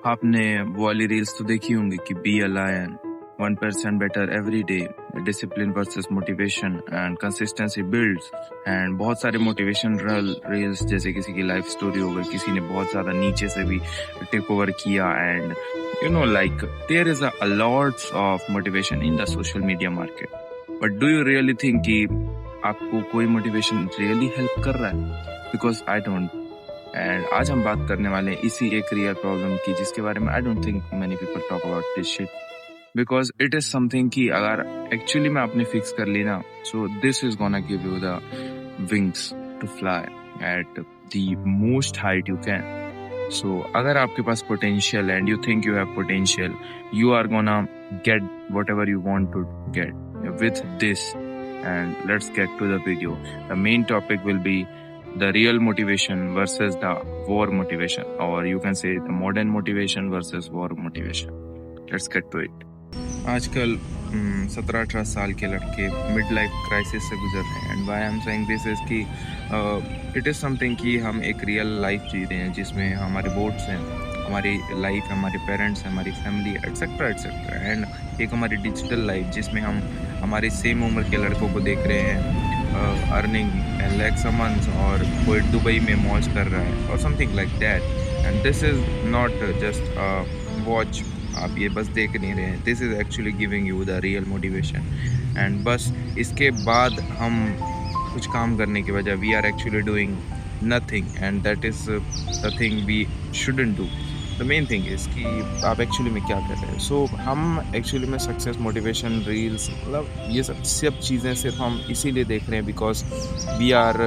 आपने वो वाली रील्स तो देखी होंगी कि be a lion, 1% better every day, discipline versus motivation and consistency builds. And बहुत सारे मोटिवेशन रील्स, जैसे किसी की लाइफ स्टोरी हो गई, किसी ने बहुत ज्यादा नीचे से भी टेक ओवर किया। And like there is a lots of motivation in the social media market. But do you really think कि आपको कोई मोटिवेशन रियली हेल्प कर रहा है? Because I don't. एंड आज हम बात करने वाले हैं इसी एक रियल प्रॉब्लम की, जिसके बारे में I don't think many people talk about this shit, because it is something कि अगर एक्चुअली में आपने फिक्स कर ली ना, so this is gonna give you the wings to fly at the most height you can. So अगर आपके पास potential and you think you have potential, you are gonna get whatever you want to get with this. And let's get to the video. The main topic will be the real motivation versus the war motivation, or you can say the modern motivation versus war motivation. Let's get to it. आजकल 17-18 साल के लड़के mid life crisis से गुजर रहे हैं। And why I am saying this is कि it is something कि हम एक रियल लाइफ जी रहे हैं, जिसमें हमारे बोर्ड्स हैं, हमारी लाइफ, हमारे पेरेंट्स हैं, हमारी फैमिली एट्सेट्रा एट्सेट्रा। एंड एक हमारी डिजिटल लाइफ, जिसमें हम हमारी सेम उम्र के लड़कों को देख रहे हैं अर्निंग lakhs a month, और कोई दुबई में मौज कर रहा है और something like that. And this is not just watch, आप ये बस देख नहीं रहे हैं, this is actually giving you the real motivation. And बस इसके बाद हम कुछ काम करने के बजाय we are actually doing nothing, and that is the thing we shouldn't do. The main thing is कि आप एक्चुअली में क्या कर रहे हैं। सो हम एक्चुअली में सक्सेस, मोटिवेशन, रील्स, मतलब ये सब चीज़ें सिर्फ हम इसीलिए देख रहे हैं बिकॉज वी आर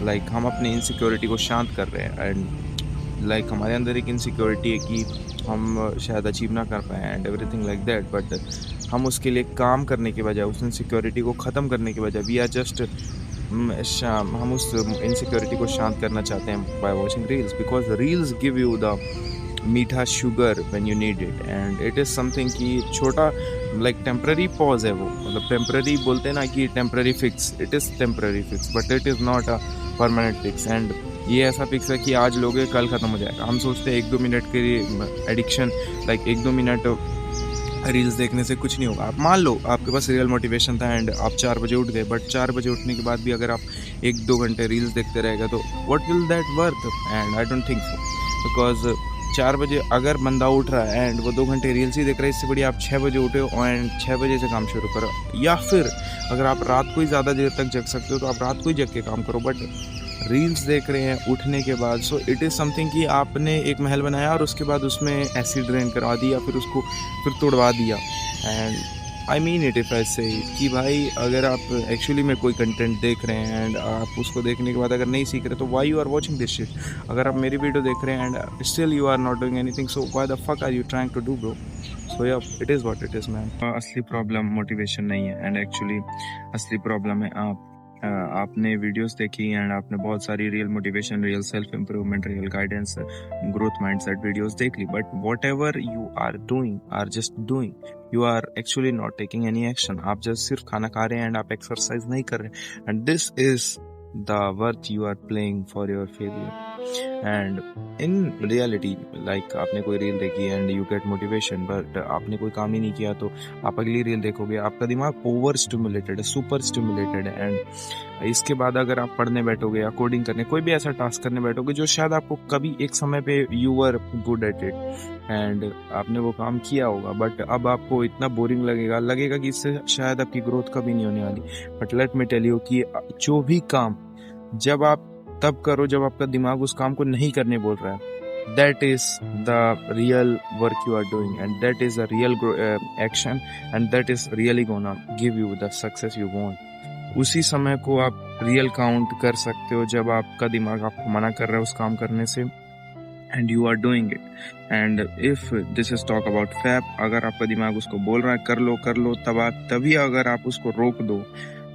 लाइक हम अपनी इनसिक्योरिटी को शांत कर रहे हैं। एंड लाइक हमारे अंदर एक इनसिक्योरिटी है कि हम शायद अचीव ना कर पाए and everything like that, but हम उसके लिए काम करने के बजाय, उस इनसिक्योरिटी को ख़त्म करने के बजाय वी आर जस्ट हम उस इनसिक्योरिटी को शांत करना चाहते हैं by watching reels, because reels give you the मीठा sugar when you need it. And it is something कि छोटा लाइक टेम्प्रेरी पॉज है वो, मतलब टेम्प्रेरी बोलते हैं ना कि temporary fix, it is temporary fix but it is not a permanent fix. And ये ऐसा फिक्स है कि आज लोगे कल ख़त्म हो जाएगा। हम सोचते हैं 1-2 मिनट के एडिक्शन, लाइक 1-2 मिनट रील्स देखने से कुछ नहीं होगा। आप मान लो आपके पास रियल मोटिवेशन था एंड आप 4 बजे उठ गए, बट 4 बजे उठने के बाद भी अगर आप 1-2 घंटे रील्स देखते रहेगा तो what will that worth? And I don't think so, because 4 बजे अगर बंदा उठ रहा है एंड वो 2 घंटे रील्स ही देख रहा है, इससे बढ़िया आप 6 बजे उठे हो एंड 6 बजे से काम शुरू करो। या फिर अगर आप रात को ही ज़्यादा देर तक जग सकते हो तो आप रात को ही जग के काम करो, बट रील्स देख रहे हैं उठने के बाद। सो इट इज़ समथिंग कि आपने एक महल बनाया और उसके बाद उसमें एसिड रेन करवा दिया, फिर उसको फिर तोड़वा दिया। And I mean it if I से कि भाई अगर आप एक्चुअली में कोई कंटेंट देख रहे हैं एंड आप उसको देखने के बाद अगर नहीं सीख रहे तो why you are watching this shit. अगर आप मेरी वीडियो देख रहे हैं and still you are not doing anything, so why the fuck are you trying to do bro? So yeah it is what it is man. असली problem motivation नहीं है, and actually असली प्रॉब्लम है आपने videos देखी and आपने बहुत सारी real motivation, real self improvement, real guidance, growth mindset videos देख ली, but whatever you are doing are just doing, you are actually not taking any action. आप जस्ट सिर्फ खाना खा रहे हैं एंड आप एक्सरसाइज नहीं कर रहे, and this is the worth you are playing for your failure. And in reality like आपने कोई रील देखी and you get motivation, but आपने कोई काम ही नहीं किया तो आप अगली रील देखोगे, आपका दिमाग ओवर स्टिमुलेटेड है, सुपर स्टिमुलेटेड है। एंड इसके बाद अगर आप पढ़ने बैठोगे या कोडिंग करने, कोई भी ऐसा टास्क करने बैठोगे जो शायद आपको कभी एक समय पे you were good at it and आपने वो काम किया होगा, बट अब आपको इतना बोरिंग लगेगा कि इससे शायद आपकी ग्रोथ कभी नहीं होने वाली। But let me tell you कि जो भी काम जब आप तब करो जब आपका दिमाग उस काम को नहीं करने बोल रहा है, that is the real work you are doing and that is the real action and that is really gonna give you the success you want. उसी समय को आप रियल काउंट कर सकते हो जब आपका दिमाग आपको मना कर रहा है उस काम करने से and you are doing it. And if this is talk about fap, अगर आपका दिमाग उसको बोल रहा है कर लो तभी अगर आप उसको रोक दो,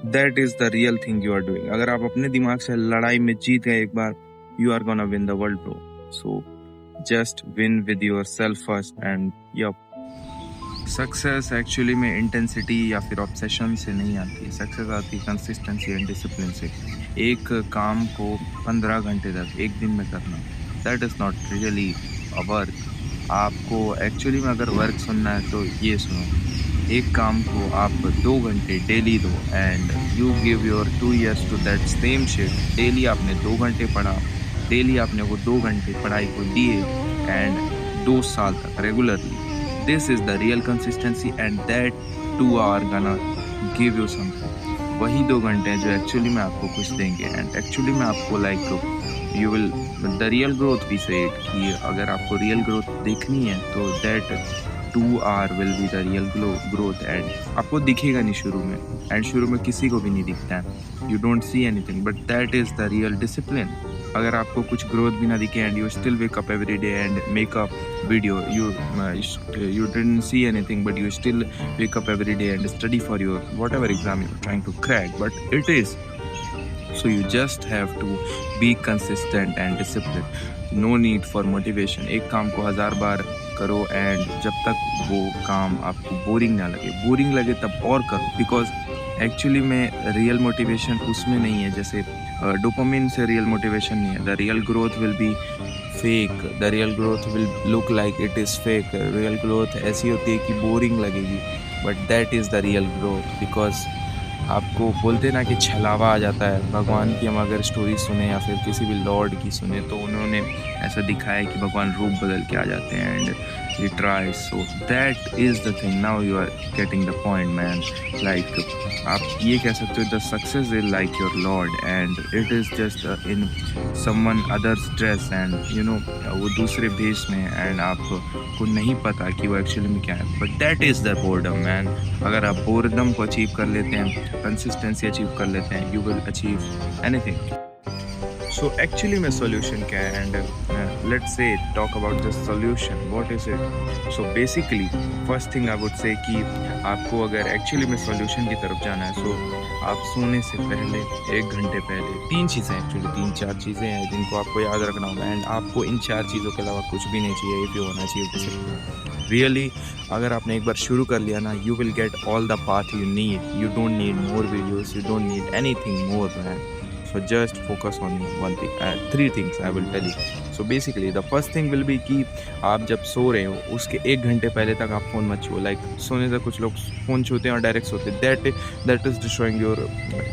that is the real thing you are doing. अगर आप अपने दिमाग से लड़ाई में जीत गए एक बार, you are gonna win the world bro. So just win with yourself first. And yup, success actually में इंटेंसिटी या फिर ऑब्सेशन से नहीं आती है, सक्सेस आती है कंसिस्टेंसी एंड डिसिप्लिन से। एक काम को 15 घंटे तक एक दिन में करना, that is not really a work, आपको एक्चुअली में अगर वर्क सुनना है तो ये सुनो, एक काम को आप 2 घंटे डेली दो and you give your 2 years to that same shit. Daily आपने 2 घंटे पढ़ा, डेली आपने वो 2 घंटे पढ़ाई को दिए एंड 2 साल तक regularly, this is the real consistency and that 2 hour gonna give you something. वही 2 घंटे हैं जो एक्चुअली में आपको कुछ देंगे एंड एक्चुअली में आपको like you will the real growth भी से कि अगर आपको रियल ग्रोथ देखनी है तो that 2 hour will be the real growth and आपको दिखेगा नहीं शुरू में, एंड शुरू में किसी को भी नहीं दिखता है, you don't see anything, but that is the real discipline. अगर आपको कुछ ग्रोथ भी ना दिखे and you still wake up every day and make a video, you didn't see anything but you still wake up every day and study for your whatever exam you're trying to crack, but it is, so you just have to be consistent and disciplined, no need for motivation। एक काम को 1000 बार करो and जब तक वो काम आपको boring ना लगे तब और करो, बिकॉज एक्चुअली में रियल मोटिवेशन उसमें नहीं है, जैसे डोपामिन से रियल मोटिवेशन नहीं है। The real growth will be fake, the real growth will look like it is fake. Real growth ऐसी होती है कि बोरिंग लगेगी, but that is the real growth, because आपको बोलते ना कि छलावा आ जाता है। भगवान की हम अगर स्टोरी सुने या फिर किसी भी लॉर्ड की सुने तो उन्होंने ऐसा दिखाया कि भगवान रूप बदल के आ जाते हैं and he tries, so that is the thing। now you are getting the point man, like आप ये कह सकते हो the success is like your lord and it is just in someone other's dress and you know वो दूसरे भेष में and आपको नहीं पता कि वो एक्चुअली में क्या है, but that is the boredom man। अगर आप boredom को अचीव कर लेते हैं, कंसिस्टेंसी अचीव कर लेते हैं, you will achieve anything। So actually my solution क्या है and let's say talk about the solution, what is it? So basically first thing I would say कि आपको अगर actually में solution की तरफ जाना है, so आप सोने से पहले 1 घंटे पहले 3 चीज़ें actually 3-4 चीज़ें हैं जिनको आपको याद रखना होगा एंड आपको इन 4 चीज़ों के अलावा कुछ भी नहीं चाहिए if you wanna achieve discipline। Really अगर आपने एक बार शुरू कर लिया ना, you will get all the path you need, you don't need more videos, you don't need anything more man। So just focus on one thing, 3 things I will tell you। So basically the first thing will be कि आप जब सो रहे हो उसके 1 घंटे पहले तक आप फ़ोन मत छुओ। लाइक सोने से कुछ लोग फ़ोन छूते हैं और डायरेक्ट सोते हैं, that is destroying your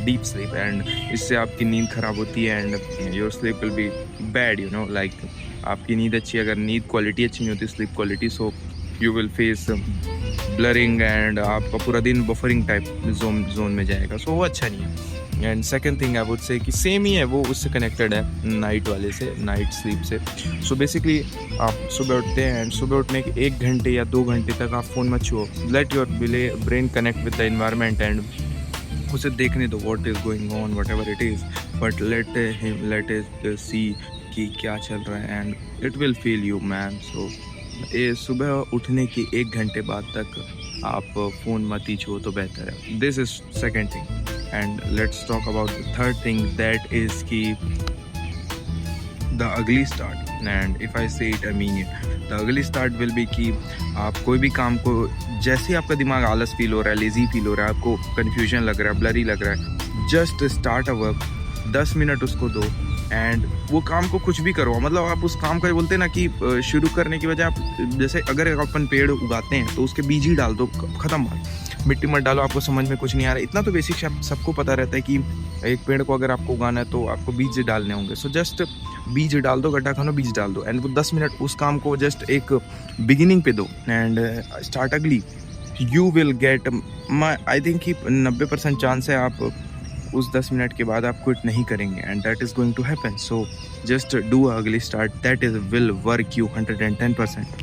deep sleep and इससे आपकी नींद ख़राब होती है and your sleep will be bad, you know. Like आपकी नींद अच्छी, अगर नींद क्वालिटी अच्छी नहीं होती, sleep quality, so you will face blurring and आपका पूरा दिन बफरिंग टाइप जोन में जाएगा, सो वो अच्छा नहीं है। And second thing I would say कि सेम ही है, वो उससे कनेक्टेड है नाइट वाले से, नाइट स्लीप से। सो बेसिकली आप सुबह उठते हैं एंड सुबह उठने के 1 घंटे या 2 घंटे तक आप फ़ोन मत छुओ। Let your brain connect with the environment and उसे देखने दो what is going on, whatever it is, but let it see कि क्या चल रहा है and it will feel you man. सो सुबह उठने के 1 घंटे बाद तक आप फ़ोन मत ही छुओ तो बेहतर है। This is second thing. And let's talk about the third thing, that is कि the ugly start, and if I say it I mean it। the ugly start will be कि आप कोई भी काम को, जैसे ही आपका दिमाग आलस फील हो रहा है, लेजी फील हो रहा है, आपको कन्फ्यूजन लग रहा है, ब्लरी लग रहा है, just start a work, 10 minute उसको दो एंड वो काम को कुछ भी करो। मतलब आप उस काम का बोलते हैं ना कि शुरू करने की वजह, आप जैसे अगर अपन पेड़ उगाते हैं तो उसके बीज ही डाल दो, ख़त्म बात, मिट्टी मत डालो, आपको समझ में कुछ नहीं आ रहा। इतना तो बेसिक सबको पता रहता है कि एक पेड़ को अगर आपको उगाना है तो आपको बीज डालने होंगे। सो जस्ट बीज डाल दो, गड्ढा खानो, बीज डाल दो एंड वो 10 मिनट उस काम को जस्ट एक बिगिनिंग पे दो एंड स्टार्ट अगली, you will get, I think कि 90% चांस है आप उस 10 मिनट के बाद आप क्विट नहीं करेंगे and that is going to happen. So just do अगली start, that is will work you 110%।